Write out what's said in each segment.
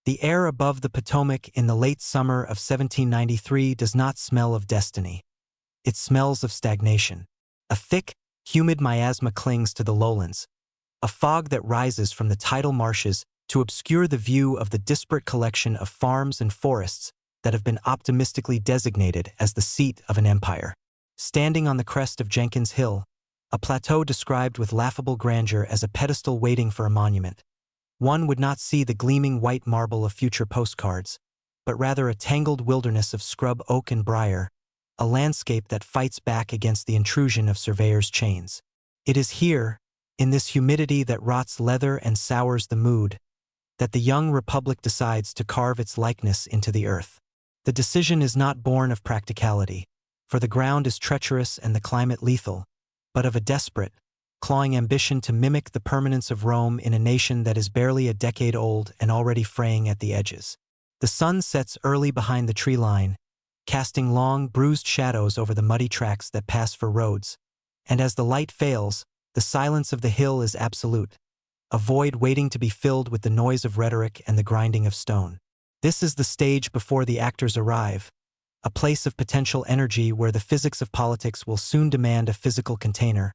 The air above the Potomac in the late summer of 1793 does not smell of destiny. It smells of stagnation. A thick, humid miasma clings to the lowlands, a fog that rises from the tidal marshes to obscure the view of the disparate collection of farms and forests that have been optimistically designated as the seat of an empire. Standing on the crest of Jenkins Hill, a plateau described with laughable grandeur as a pedestal waiting for a monument, one would not see the gleaming white marble of future postcards, but rather a tangled wilderness of scrub oak and briar, a landscape that fights back against the intrusion of surveyors' chains. It is here, in this humidity that rots leather and sours the mood, that the young republic decides to carve its likeness into the earth. The decision is not born of practicality, for the ground is treacherous and the climate lethal, but of a desperate, clawing ambition to mimic the permanence of Rome in a nation that is barely a decade old and already fraying at the edges. The sun sets early behind the tree line, casting long, bruised shadows over the muddy tracks that pass for roads, and as the light fails, the silence of the hill is absolute, a void waiting to be filled with the noise of rhetoric and the grinding of stone. This is the stage before the actors arrive, a place of potential energy where the physics of politics will soon demand a physical container,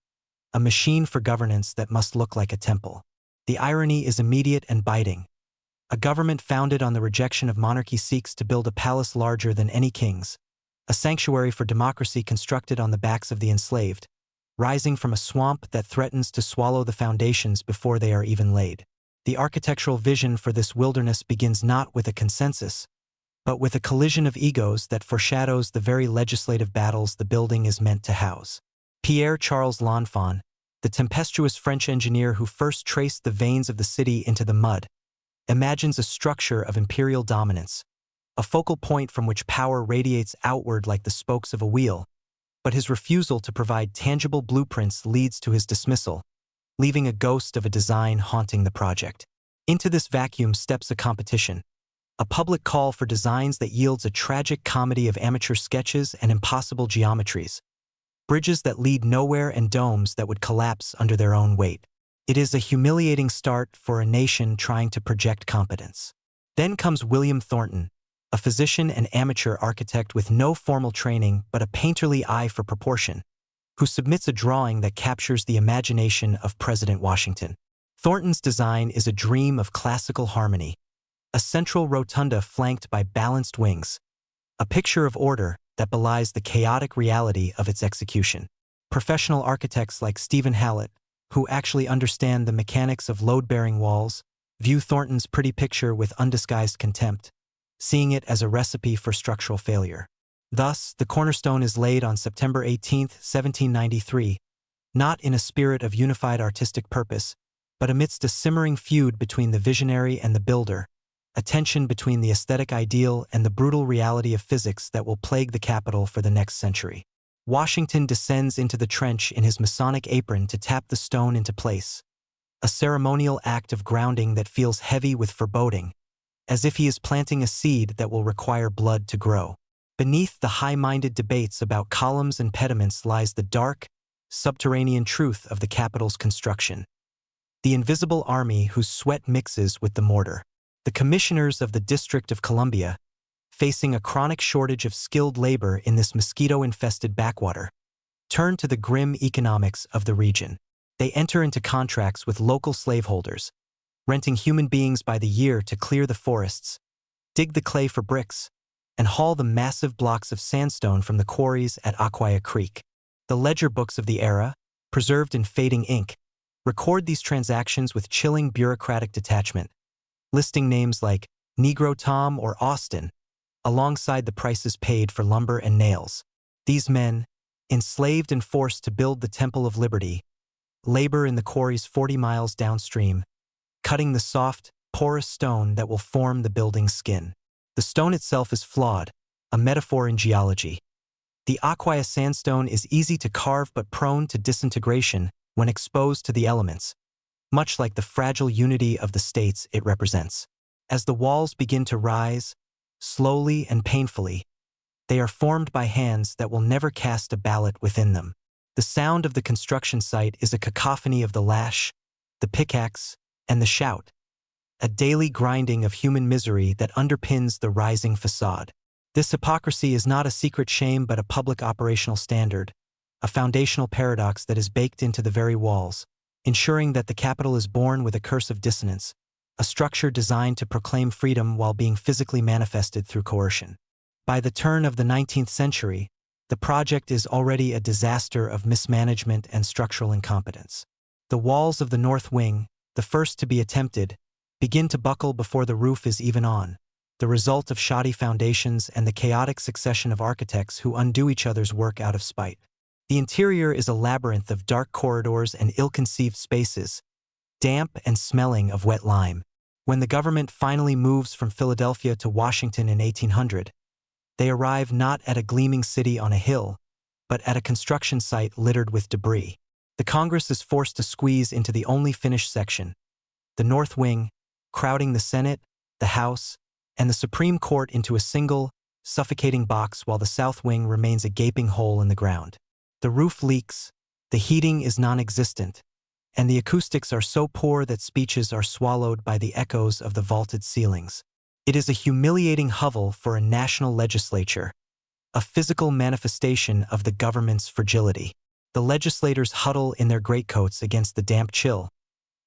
a machine for governance that must look like a temple. The irony is immediate and biting. A government founded on the rejection of monarchy seeks to build a palace larger than any king's, a sanctuary for democracy constructed on the backs of the enslaved, rising from a swamp that threatens to swallow the foundations before they are even laid. The architectural vision for this wilderness begins not with a consensus, but with a collision of egos that foreshadows the very legislative battles the building is meant to house. Pierre-Charles L'Enfant, the tempestuous French engineer who first traced the veins of the city into the mud, imagines a structure of imperial dominance, a focal point from which power radiates outward like the spokes of a wheel, but his refusal to provide tangible blueprints leads to his dismissal, leaving a ghost of a design haunting the project. Into this vacuum steps a competition, a public call for designs that yields a tragic comedy of amateur sketches and impossible geometries, bridges that lead nowhere and domes that would collapse under their own weight. It is a humiliating start for a nation trying to project competence. Then comes William Thornton, a physician and amateur architect with no formal training but a painterly eye for proportion, who submits a drawing that captures the imagination of President Washington. Thornton's design is a dream of classical harmony, a central rotunda flanked by balanced wings, a picture of order that belies the chaotic reality of its execution. Professional architects like Stephen Hallett, who actually understand the mechanics of load-bearing walls, view Thornton's pretty picture with undisguised contempt, seeing it as a recipe for structural failure. Thus, the cornerstone is laid on September 18, 1793, not in a spirit of unified artistic purpose, but amidst a simmering feud between the visionary and the builder, a tension between the aesthetic ideal and the brutal reality of physics that will plague the capital for the next century. Washington descends into the trench in his Masonic apron to tap the stone into place, a ceremonial act of grounding that feels heavy with foreboding, as if he is planting a seed that will require blood to grow. Beneath the high-minded debates about columns and pediments lies the dark, subterranean truth of the Capitol's construction. The invisible army whose sweat mixes with the mortar. The commissioners of the District of Columbia, facing a chronic shortage of skilled labor in this mosquito-infested backwater, turn to the grim economics of the region. They enter into contracts with local slaveholders, renting human beings by the year to clear the forests, dig the clay for bricks, and haul the massive blocks of sandstone from the quarries at Aquia Creek. The ledger books of the era, preserved in fading ink, record these transactions with chilling bureaucratic detachment, listing names like Negro Tom or Austin, alongside the prices paid for lumber and nails. These men, enslaved and forced to build the Temple of Liberty, labor in the quarries 40 miles downstream, cutting the soft, porous stone that will form the building's skin. The stone itself is flawed, a metaphor in geology. The Aquia sandstone is easy to carve but prone to disintegration when exposed to the elements, much like the fragile unity of the states it represents. As the walls begin to rise, slowly and painfully, they are formed by hands that will never cast a ballot within them. The sound of the construction site is a cacophony of the lash, the pickaxe, and the shout, a daily grinding of human misery that underpins the rising facade. This hypocrisy is not a secret shame but a public operational standard, a foundational paradox that is baked into the very walls, ensuring that the capital is born with a curse of dissonance, a structure designed to proclaim freedom while being physically manifested through coercion. By the turn of the 19th century, the project is already a disaster of mismanagement and structural incompetence. The walls of the North Wing, the first to be attempted, begin to buckle before the roof is even on, the result of shoddy foundations and the chaotic succession of architects who undo each other's work out of spite. The interior is a labyrinth of dark corridors and ill-conceived spaces, damp and smelling of wet lime. When the government finally moves from Philadelphia to Washington in 1800, they arrive not at a gleaming city on a hill, but at a construction site littered with debris. The Congress is forced to squeeze into the only finished section, the North Wing, crowding the Senate, the House, and the Supreme Court into a single, suffocating box while the South Wing remains a gaping hole in the ground. The roof leaks, the heating is non-existent, and the acoustics are so poor that speeches are swallowed by the echoes of the vaulted ceilings. It is a humiliating hovel for a national legislature, a physical manifestation of the government's fragility. The legislators huddle in their greatcoats against the damp chill,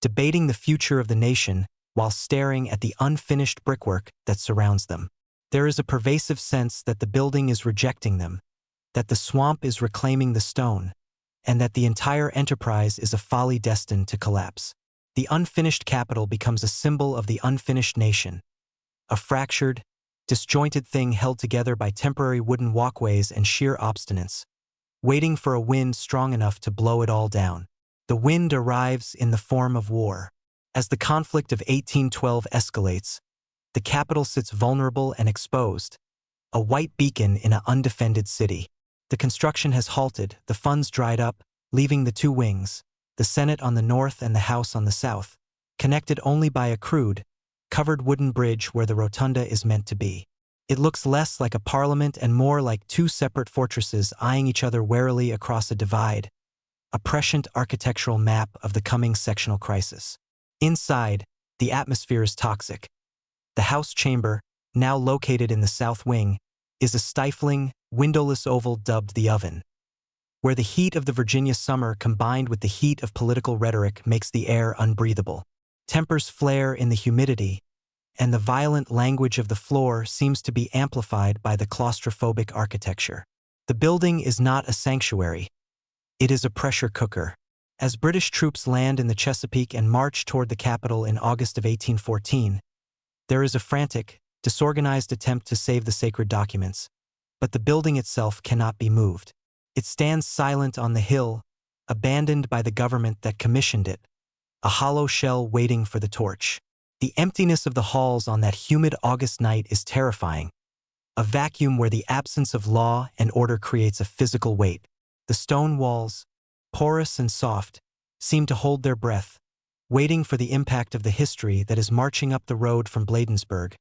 debating the future of the nation while staring at the unfinished brickwork that surrounds them. There is a pervasive sense that the building is rejecting them, that the swamp is reclaiming the stone, and that the entire enterprise is a folly destined to collapse. The unfinished capital becomes a symbol of the unfinished nation, a fractured, disjointed thing held together by temporary wooden walkways and sheer obstinance, waiting for a wind strong enough to blow it all down. The wind arrives in the form of war. As the conflict of 1812 escalates, the capital sits vulnerable and exposed, a white beacon in an undefended city. The construction has halted, the funds dried up, leaving the two wings, the Senate on the north and the House on the south, connected only by a crude, covered wooden bridge where the rotunda is meant to be. It looks less like a parliament and more like two separate fortresses eyeing each other warily across a divide, a prescient architectural map of the coming sectional crisis. Inside, the atmosphere is toxic. The House chamber, now located in the South Wing, is a stifling, windowless oval dubbed the oven, where the heat of the Virginia summer combined with the heat of political rhetoric makes the air unbreathable. Tempers flare in the humidity, and the violent language of the floor seems to be amplified by the claustrophobic architecture. The building is not a sanctuary. It is a pressure cooker. As British troops land in the Chesapeake and march toward the capital in August of 1814, there is a frantic, disorganized attempt to save the sacred documents, but the building itself cannot be moved. It stands silent on the hill, abandoned by the government that commissioned it, a hollow shell waiting for the torch. The emptiness of the halls on that humid August night is terrifying, a vacuum where the absence of law and order creates a physical weight. The stone walls, porous and soft, seem to hold their breath, waiting for the impact of the history that is marching up the road from Bladensburg,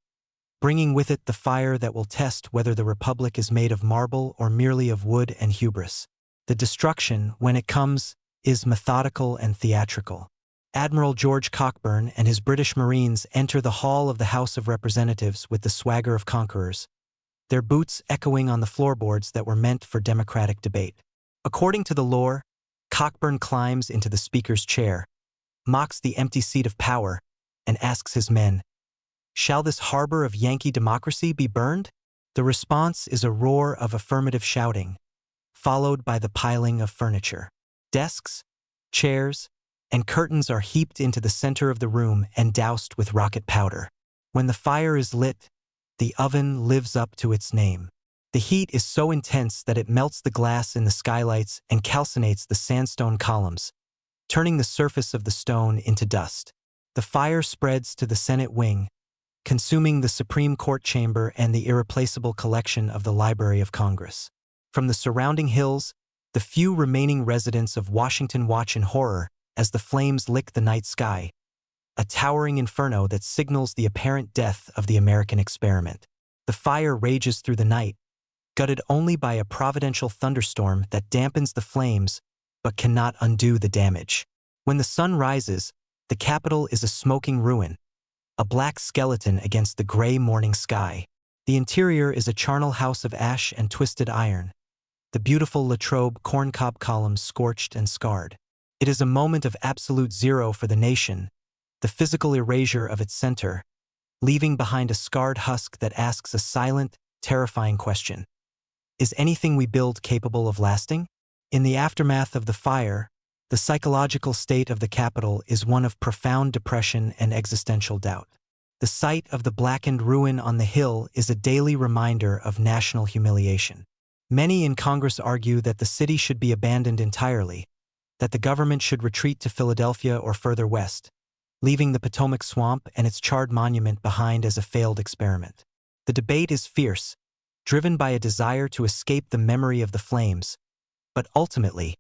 bringing with it the fire that will test whether the Republic is made of marble or merely of wood and hubris. The destruction, when it comes, is methodical and theatrical. Admiral George Cockburn and his British Marines enter the hall of the House of Representatives with the swagger of conquerors, their boots echoing on the floorboards that were meant for democratic debate. According to the lore, Cockburn climbs into the Speaker's chair, mocks the empty seat of power, and asks his men, "Shall this harbor of Yankee democracy be burned?" The response is a roar of affirmative shouting, followed by the piling of furniture. Desks, chairs, and curtains are heaped into the center of the room and doused with rocket powder. When the fire is lit, the oven lives up to its name. The heat is so intense that it melts the glass in the skylights and calcinates the sandstone columns, turning the surface of the stone into dust. The fire spreads to the Senate wing, consuming the Supreme Court chamber and the irreplaceable collection of the Library of Congress. From the surrounding hills, the few remaining residents of Washington watch in horror as the flames lick the night sky, a towering inferno that signals the apparent death of the American experiment. The fire rages through the night, gutted only by a providential thunderstorm that dampens the flames but cannot undo the damage. When the sun rises, the Capitol is a smoking ruin, a black skeleton against the gray morning sky. The interior is a charnel house of ash and twisted iron, the beautiful Latrobe corncob columns scorched and scarred. It is a moment of absolute zero for the nation, the physical erasure of its center, leaving behind a scarred husk that asks a silent, terrifying question. Is anything we build capable of lasting? In the aftermath of the fire, the psychological state of the capital is one of profound depression and existential doubt. The sight of the blackened ruin on the hill is a daily reminder of national humiliation. Many in Congress argue that the city should be abandoned entirely, that the government should retreat to Philadelphia or further west, leaving the Potomac Swamp and its charred monument behind as a failed experiment. The debate is fierce, driven by a desire to escape the memory of the flames, but ultimately,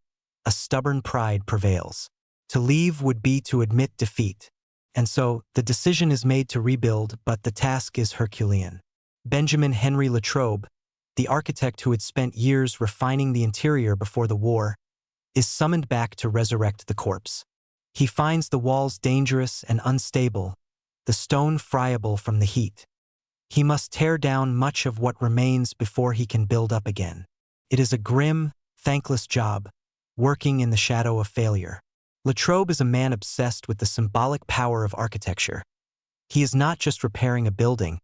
a stubborn pride prevails. To leave would be to admit defeat, and so the decision is made to rebuild, but the task is Herculean. Benjamin Henry Latrobe, the architect who had spent years refining the interior before the war, is summoned back to resurrect the corpse. He finds the walls dangerous and unstable, the stone friable from the heat. He must tear down much of what remains before he can build up again. It is a grim, thankless job, working in the shadow of failure. Latrobe is a man obsessed with the symbolic power of architecture. He is not just repairing a building,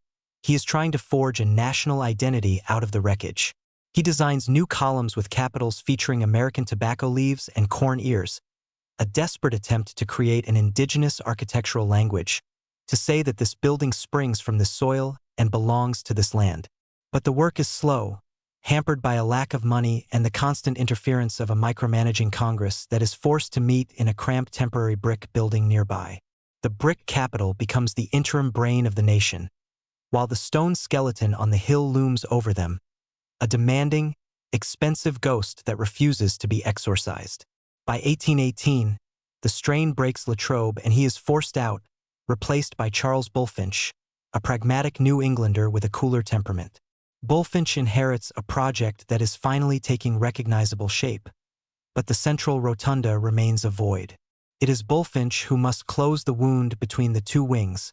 he is trying to forge a national identity out of the wreckage. He designs new columns with capitals featuring American tobacco leaves and corn ears, a desperate attempt to create an indigenous architectural language, to say that this building springs from this soil and belongs to this land. But the work is slow, hampered by a lack of money and the constant interference of a micromanaging Congress that is forced to meet in a cramped temporary brick building nearby. The brick capital becomes the interim brain of the nation, while the stone skeleton on the hill looms over them, a demanding, expensive ghost that refuses to be exorcised. By 1818, the strain breaks Latrobe and he is forced out, replaced by Charles Bulfinch, a pragmatic New Englander with a cooler temperament. Bulfinch inherits a project that is finally taking recognizable shape, but the central rotunda remains a void. It is Bulfinch who must close the wound between the two wings,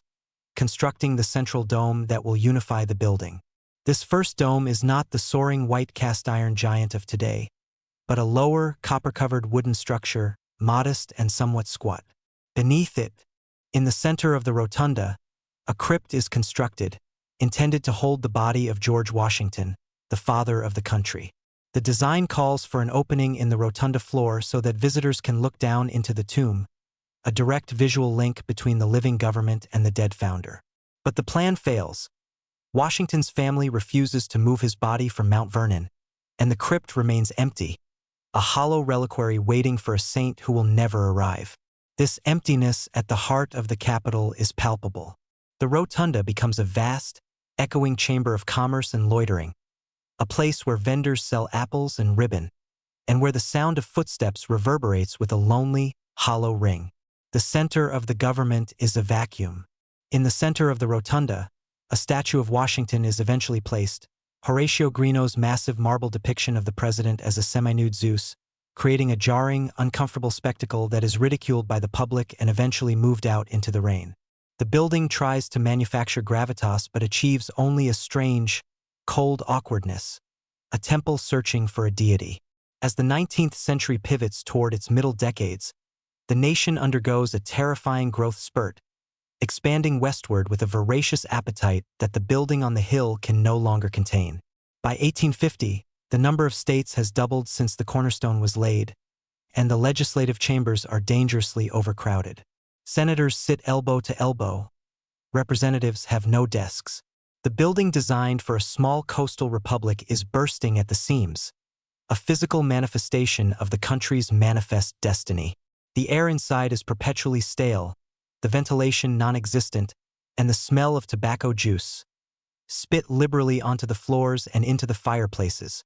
constructing the central dome that will unify the building. This first dome is not the soaring white cast-iron giant of today, but a lower, copper-covered wooden structure, modest and somewhat squat. Beneath it, in the center of the rotunda, a crypt is constructed, intended to hold the body of George Washington, the father of the country. The design calls for an opening in the rotunda floor so that visitors can look down into the tomb, a direct visual link between the living government and the dead founder. But the plan fails. Washington's family refuses to move his body from Mount Vernon, and the crypt remains empty, a hollow reliquary waiting for a saint who will never arrive. This emptiness at the heart of the Capitol is palpable. The rotunda becomes a vast, echoing chamber of commerce and loitering, a place where vendors sell apples and ribbon, and where the sound of footsteps reverberates with a lonely, hollow ring. The center of the government is a vacuum. In the center of the rotunda, a statue of Washington is eventually placed, Horatio Greeno's massive marble depiction of the president as a semi-nude Zeus, creating a jarring, uncomfortable spectacle that is ridiculed by the public and eventually moved out into the rain. The building tries to manufacture gravitas but achieves only a strange, cold awkwardness, a temple searching for a deity. As the 19th century pivots toward its middle decades, the nation undergoes a terrifying growth spurt, expanding westward with a voracious appetite that the building on the hill can no longer contain. By 1850, the number of states has doubled since the cornerstone was laid, and the legislative chambers are dangerously overcrowded. Senators sit elbow to elbow. Representatives have no desks. The building designed for a small coastal republic is bursting at the seams, a physical manifestation of the country's manifest destiny. The air inside is perpetually stale, the ventilation non-existent, and the smell of tobacco juice, spit liberally onto the floors and into the fireplaces,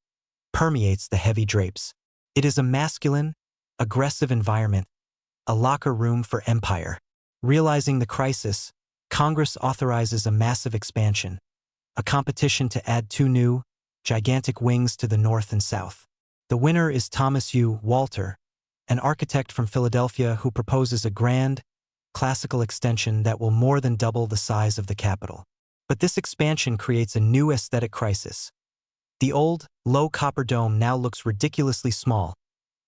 permeates the heavy drapes. It is a masculine, aggressive environment, a locker room for empire. Realizing the crisis, Congress authorizes a massive expansion, a competition to add two new, gigantic wings to the north and south. The winner is Thomas U. Walter, an architect from Philadelphia who proposes a grand, classical extension that will more than double the size of the Capitol. But this expansion creates a new aesthetic crisis. The old, low copper dome now looks ridiculously small,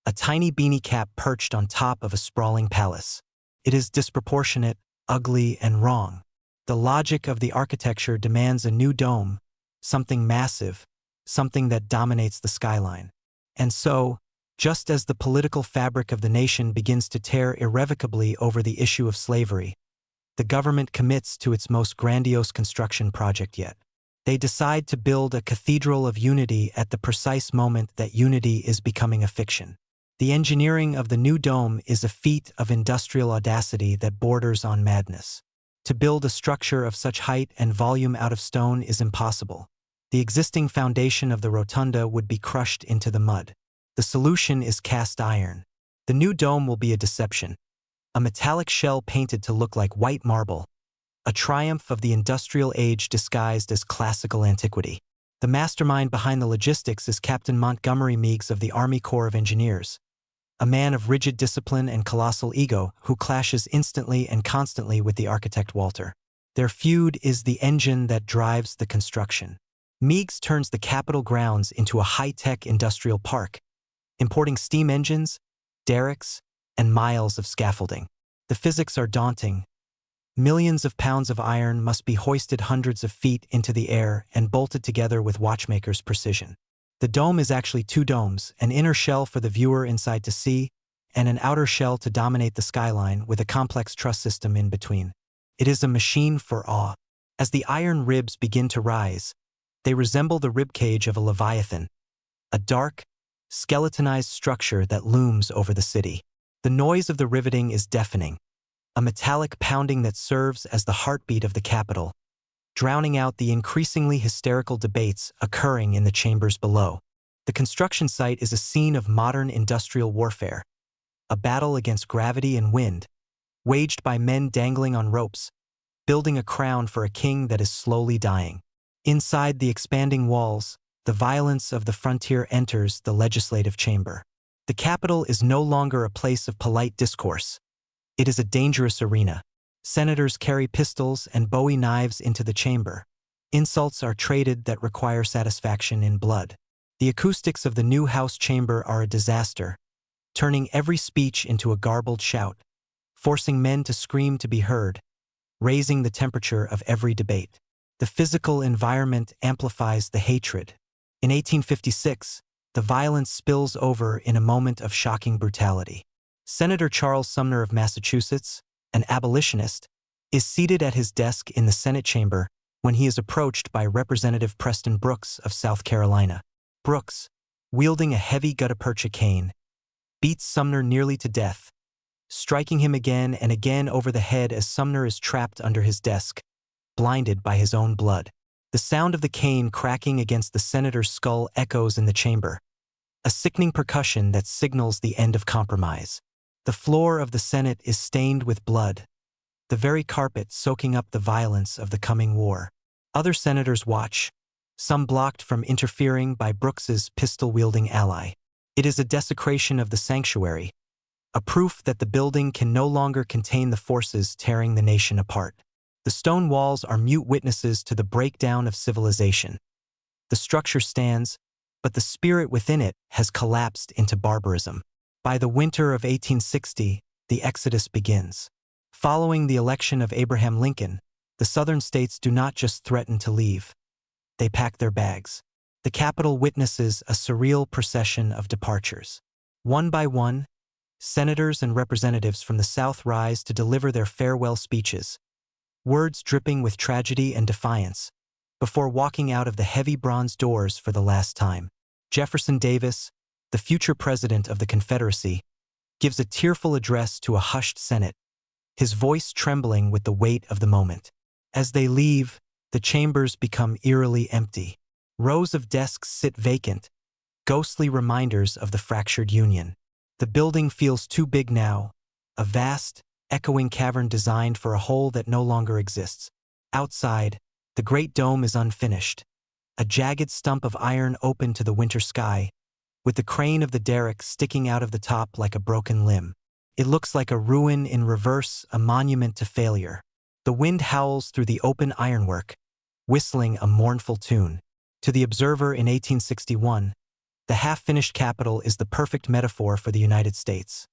a tiny beanie cap perched on top of a sprawling palace. It is disproportionate, ugly, and wrong. The logic of the architecture demands a new dome, something massive, something that dominates the skyline. And so, just as the political fabric of the nation begins to tear irrevocably over the issue of slavery, the government commits to its most grandiose construction project yet. They decide to build a cathedral of unity at the precise moment that unity is becoming a fiction. The engineering of the new dome is a feat of industrial audacity that borders on madness. To build a structure of such height and volume out of stone is impossible. The existing foundation of the rotunda would be crushed into the mud. The solution is cast iron. The new dome will be a deception, a metallic shell painted to look like white marble, a triumph of the industrial age disguised as classical antiquity. The mastermind behind the logistics is Captain Montgomery Meigs of the Army Corps of Engineers, a man of rigid discipline and colossal ego who clashes instantly and constantly with the architect Walter. Their feud is the engine that drives the construction. Meigs turns the Capitol grounds into a high-tech industrial park, importing steam engines, derricks, and miles of scaffolding. The physics are daunting. Millions of pounds of iron must be hoisted hundreds of feet into the air and bolted together with watchmaker's precision. The dome is actually two domes, an inner shell for the viewer inside to see, and an outer shell to dominate the skyline with a complex truss system in between. It is a machine for awe. As the iron ribs begin to rise, they resemble the ribcage of a leviathan, a dark, skeletonized structure that looms over the city. The noise of the riveting is deafening, a metallic pounding that serves as the heartbeat of the Capitol, drowning out the increasingly hysterical debates occurring in the chambers below. The construction site is a scene of modern industrial warfare, a battle against gravity and wind, waged by men dangling on ropes, building a crown for a king that is slowly dying. Inside the expanding walls, the violence of the frontier enters the legislative chamber. The Capitol is no longer a place of polite discourse. It is a dangerous arena. Senators carry pistols and Bowie knives into the chamber. Insults are traded that require satisfaction in blood. The acoustics of the new House chamber are a disaster, turning every speech into a garbled shout, forcing men to scream to be heard, raising the temperature of every debate. The physical environment amplifies the hatred. In 1856, the violence spills over in a moment of shocking brutality. Senator Charles Sumner of Massachusetts, an abolitionist, is seated at his desk in the Senate chamber when he is approached by Representative Preston Brooks of South Carolina. Brooks, wielding a heavy gutta-percha cane, beats Sumner nearly to death, striking him again and again over the head as Sumner is trapped under his desk, blinded by his own blood. The sound of the cane cracking against the senator's skull echoes in the chamber, a sickening percussion that signals the end of compromise. The floor of the Senate is stained with blood, the very carpet soaking up the violence of the coming war. Other senators watch, some blocked from interfering by Brooks's pistol-wielding ally. It is a desecration of the sanctuary, a proof that the building can no longer contain the forces tearing the nation apart. The stone walls are mute witnesses to the breakdown of civilization. The structure stands, but the spirit within it has collapsed into barbarism. By the winter of 1860, the exodus begins. Following the election of Abraham Lincoln, the Southern states do not just threaten to leave. They pack their bags. The Capitol witnesses a surreal procession of departures. One by one, senators and representatives from the South rise to deliver their farewell speeches, words dripping with tragedy and defiance, before walking out of the heavy bronze doors for the last time. Jefferson Davis, the future president of the Confederacy, gives a tearful address to a hushed Senate, his voice trembling with the weight of the moment. As they leave, the chambers become eerily empty. Rows of desks sit vacant, ghostly reminders of the fractured Union. The building feels too big now, a vast, echoing cavern designed for a hole that no longer exists. Outside, the great dome is unfinished, a jagged stump of iron open to the winter sky, with the crane of the derrick sticking out of the top like a broken limb. It looks like a ruin in reverse, a monument to failure. The wind howls through the open ironwork, whistling a mournful tune. To the observer in 1861, the half-finished Capitol is the perfect metaphor for the United States.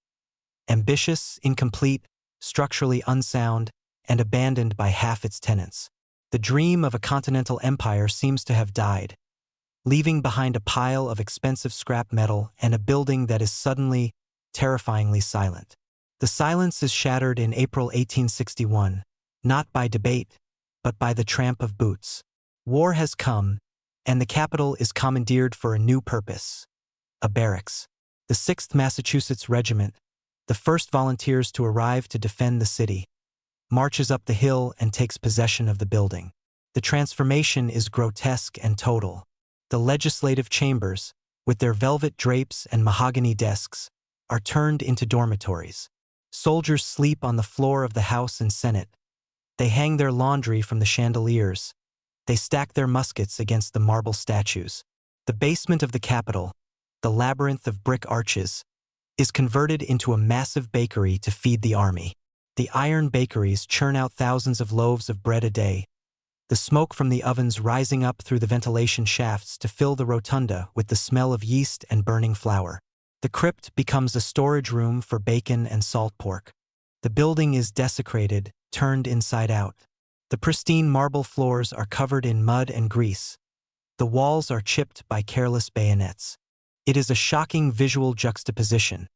Ambitious, incomplete, structurally unsound, and abandoned by half its tenants. The dream of a continental empire seems to have died, leaving behind a pile of expensive scrap metal and a building that is suddenly, terrifyingly silent. The silence is shattered in April 1861, not by debate, but by the tramp of boots. War has come, and the Capitol is commandeered for a new purpose: a barracks. The 6th Massachusetts Regiment, the first volunteers to arrive to defend the city, marches up the hill and takes possession of the building. The transformation is grotesque and total. The legislative chambers, with their velvet drapes and mahogany desks, are turned into dormitories. Soldiers sleep on the floor of the House and Senate. They hang their laundry from the chandeliers. They stack their muskets against the marble statues. The basement of the Capitol, the labyrinth of brick arches, is converted into a massive bakery to feed the army. The iron bakeries churn out thousands of loaves of bread a day, the smoke from the ovens rising up through the ventilation shafts to fill the rotunda with the smell of yeast and burning flour. The crypt becomes a storage room for bacon and salt pork. The building is desecrated, turned inside out. The pristine marble floors are covered in mud and grease. The walls are chipped by careless bayonets. It is a shocking visual juxtaposition.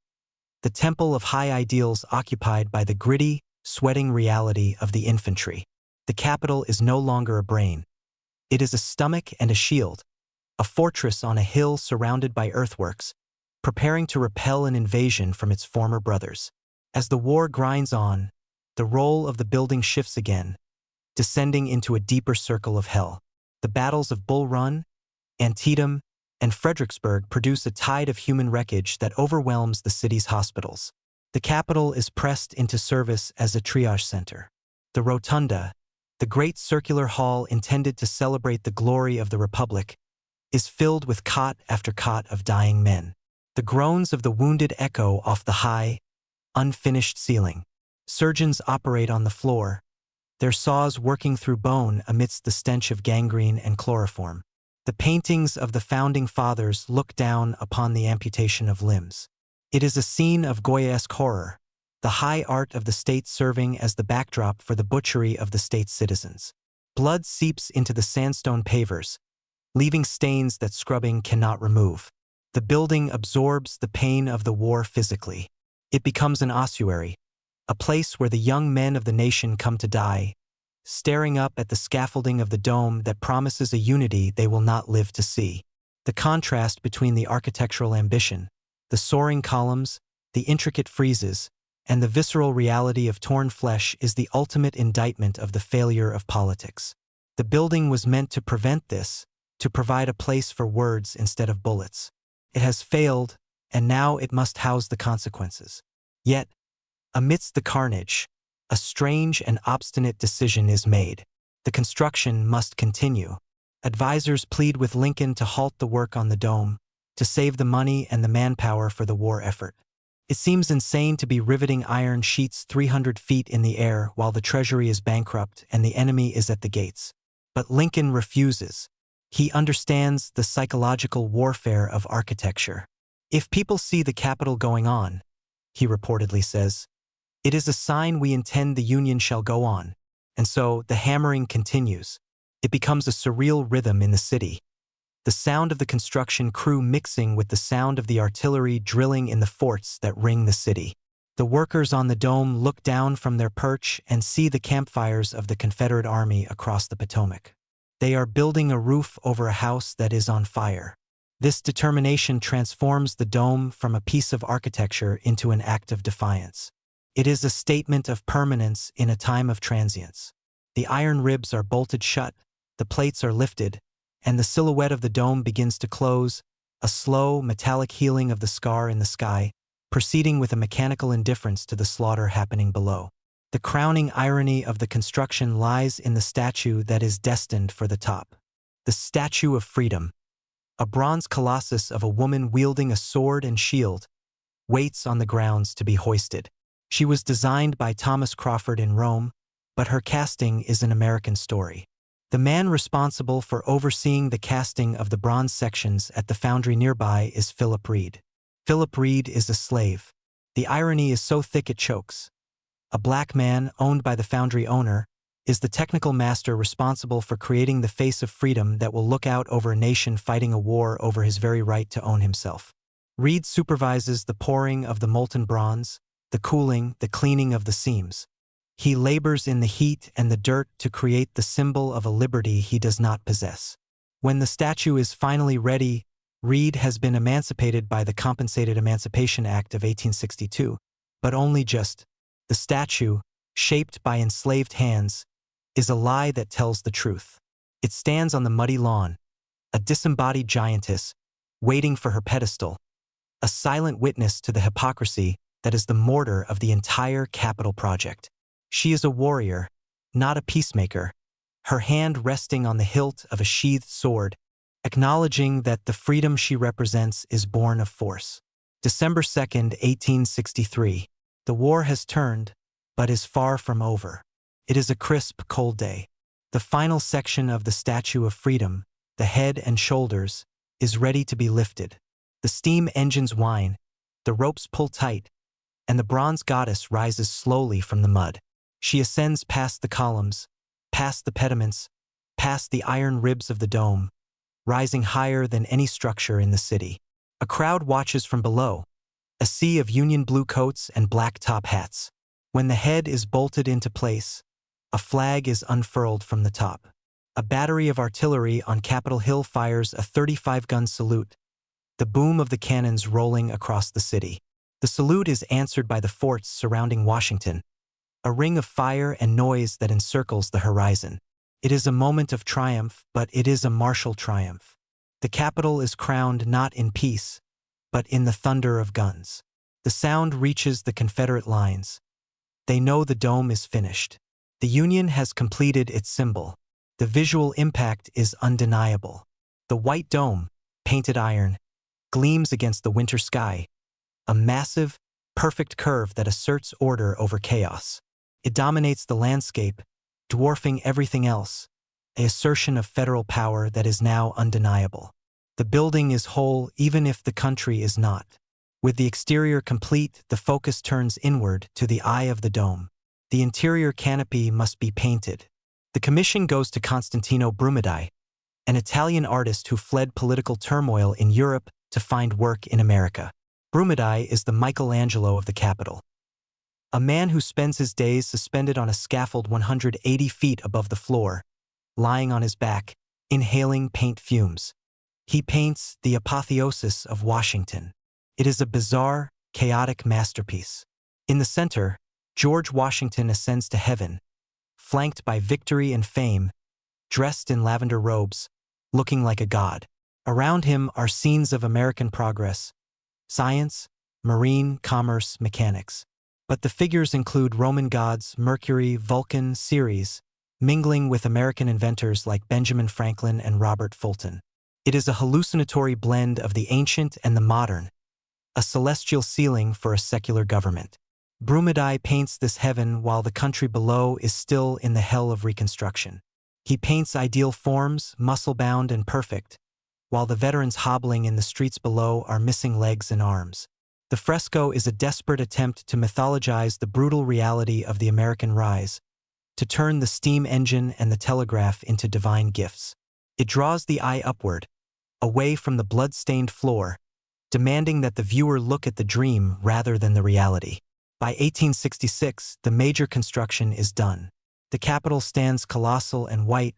The temple of high ideals occupied by the gritty, sweating reality of the infantry. The Capitol is no longer a brain. It is a stomach and a shield, a fortress on a hill surrounded by earthworks, preparing to repel an invasion from its former brothers. As the war grinds on, the role of the building shifts again, descending into a deeper circle of hell. The battles of Bull Run, Antietam, and Fredericksburg produce a tide of human wreckage that overwhelms the city's hospitals. The Capitol is pressed into service as a triage center. The rotunda, the great circular hall intended to celebrate the glory of the Republic, is filled with cot after cot of dying men. The groans of the wounded echo off the high, unfinished ceiling. Surgeons operate on the floor, their saws working through bone amidst the stench of gangrene and chloroform. The paintings of the Founding Fathers look down upon the amputation of limbs. It is a scene of Goyaesque horror, the high art of the state serving as the backdrop for the butchery of the state's citizens. Blood seeps into the sandstone pavers, leaving stains that scrubbing cannot remove. The building absorbs the pain of the war physically. It becomes an ossuary, a place where the young men of the nation come to die, staring up at the scaffolding of the dome that promises a unity they will not live to see. The contrast between the architectural ambition, the soaring columns, the intricate friezes, and the visceral reality of torn flesh is the ultimate indictment of the failure of politics. The building was meant to prevent this, to provide a place for words instead of bullets. It has failed, and now it must house the consequences. Yet, amidst the carnage, a strange and obstinate decision is made. The construction must continue. Advisors plead with Lincoln to halt the work on the dome, to save the money and the manpower for the war effort. It seems insane to be riveting iron sheets 300 feet in the air while the Treasury is bankrupt and the enemy is at the gates. But Lincoln refuses. He understands the psychological warfare of architecture. If people see the Capitol going on, he reportedly says, it is a sign we intend the Union shall go on. And so the hammering continues. It becomes a surreal rhythm in the city. The sound of the construction crew mixing with the sound of the artillery drilling in the forts that ring the city. The workers on the dome look down from their perch and see the campfires of the Confederate Army across the Potomac. They are building a roof over a house that is on fire. This determination transforms the dome from a piece of architecture into an act of defiance. It is a statement of permanence in a time of transience. The iron ribs are bolted shut, the plates are lifted, and the silhouette of the dome begins to close, a slow, metallic healing of the scar in the sky, proceeding with a mechanical indifference to the slaughter happening below. The crowning irony of the construction lies in the statue that is destined for the top. The Statue of Freedom, a bronze colossus of a woman wielding a sword and shield, waits on the grounds to be hoisted. She was designed by Thomas Crawford in Rome, but her casting is an American story. The man responsible for overseeing the casting of the bronze sections at the foundry nearby is Philip Reed. Philip Reed is a slave. The irony is so thick it chokes. A black man, owned by the foundry owner, is the technical master responsible for creating the face of freedom that will look out over a nation fighting a war over his very right to own himself. Reed supervises the pouring of the molten bronze, the cooling, the cleaning of the seams. He labors in the heat and the dirt to create the symbol of a liberty he does not possess. When the statue is finally ready, Reed has been emancipated by the Compensated Emancipation Act of 1862, but only just. The statue, shaped by enslaved hands, is a lie that tells the truth. It stands on the muddy lawn, a disembodied giantess, waiting for her pedestal, a silent witness to the hypocrisy that is the mortar of the entire Capitol project. She is a warrior, not a peacemaker, her hand resting on the hilt of a sheathed sword, acknowledging that the freedom she represents is born of force. December 2, 1863. The war has turned, but is far from over. It is a crisp, cold day. The final section of the Statue of Freedom, the head and shoulders, is ready to be lifted. The steam engines whine, the ropes pull tight, and the bronze goddess rises slowly from the mud. She ascends past the columns, past the pediments, past the iron ribs of the dome, rising higher than any structure in the city. A crowd watches from below, a sea of Union blue coats and black top hats. When the head is bolted into place, a flag is unfurled from the top. A battery of artillery on Capitol Hill fires a 35-gun salute, the boom of the cannons rolling across the city. The salute is answered by the forts surrounding Washington, a ring of fire and noise that encircles the horizon. It is a moment of triumph, but it is a martial triumph. The Capitol is crowned not in peace, but in the thunder of guns. The sound reaches the Confederate lines. They know the dome is finished. The Union has completed its symbol. The visual impact is undeniable. The white dome, painted iron, gleams against the winter sky, a massive, perfect curve that asserts order over chaos. It dominates the landscape, dwarfing everything else, an assertion of federal power that is now undeniable. The building is whole even if the country is not. With the exterior complete, the focus turns inward to the eye of the dome. The interior canopy must be painted. The commission goes to Constantino Brumidi, an Italian artist who fled political turmoil in Europe to find work in America. Brumidi is the Michelangelo of the Capitol, a man who spends his days suspended on a scaffold 180 feet above the floor, lying on his back, inhaling paint fumes. He paints the apotheosis of Washington. It is a bizarre, chaotic masterpiece. In the center, George Washington ascends to heaven, flanked by victory and fame, dressed in lavender robes, looking like a god. Around him are scenes of American progress, science, marine, commerce, mechanics. But the figures include Roman gods, Mercury, Vulcan, Ceres, mingling with American inventors like Benjamin Franklin and Robert Fulton. It is a hallucinatory blend of the ancient and the modern, a celestial ceiling for a secular government. Brumidi paints this heaven while the country below is still in the hell of Reconstruction. He paints ideal forms, muscle-bound and perfect, while the veterans hobbling in the streets below are missing legs and arms. The fresco is a desperate attempt to mythologize the brutal reality of the American rise, to turn the steam engine and the telegraph into divine gifts. It draws the eye upward, away from the blood-stained floor, demanding that the viewer look at the dream rather than the reality. By 1866, the major construction is done. The Capitol stands colossal and white,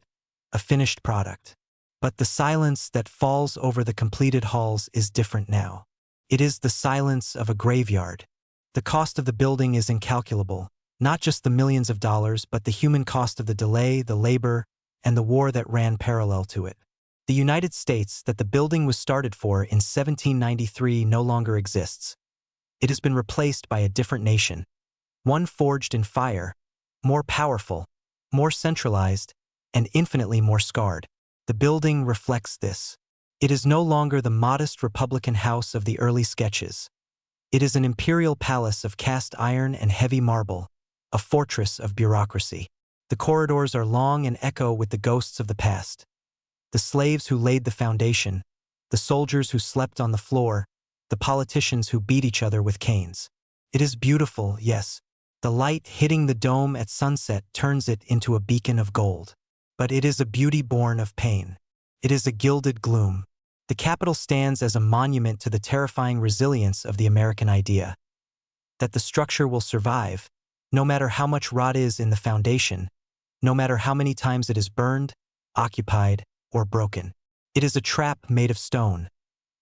a finished product. But the silence that falls over the completed halls is different now. It is the silence of a graveyard. The cost of the building is incalculable, not just the millions of dollars, but the human cost of the delay, the labor, and the war that ran parallel to it. The United States that the building was started for in 1793 no longer exists. It has been replaced by a different nation, one forged in fire, more powerful, more centralized, and infinitely more scarred. The building reflects this. It is no longer the modest Republican house of the early sketches. It is an imperial palace of cast iron and heavy marble, a fortress of bureaucracy. The corridors are long and echo with the ghosts of the past. The slaves who laid the foundation, the soldiers who slept on the floor, the politicians who beat each other with canes. It is beautiful, yes. The light hitting the dome at sunset turns it into a beacon of gold. But it is a beauty born of pain. It is a gilded gloom. The Capitol stands as a monument to the terrifying resilience of the American idea. That the structure will survive, no matter how much rot is in the foundation, no matter how many times it is burned, occupied, or broken. It is a trap made of stone.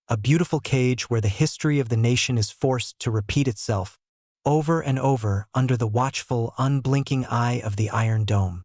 A beautiful cage where the history of the nation is forced to repeat itself over and over under the watchful, unblinking eye of the Iron Dome.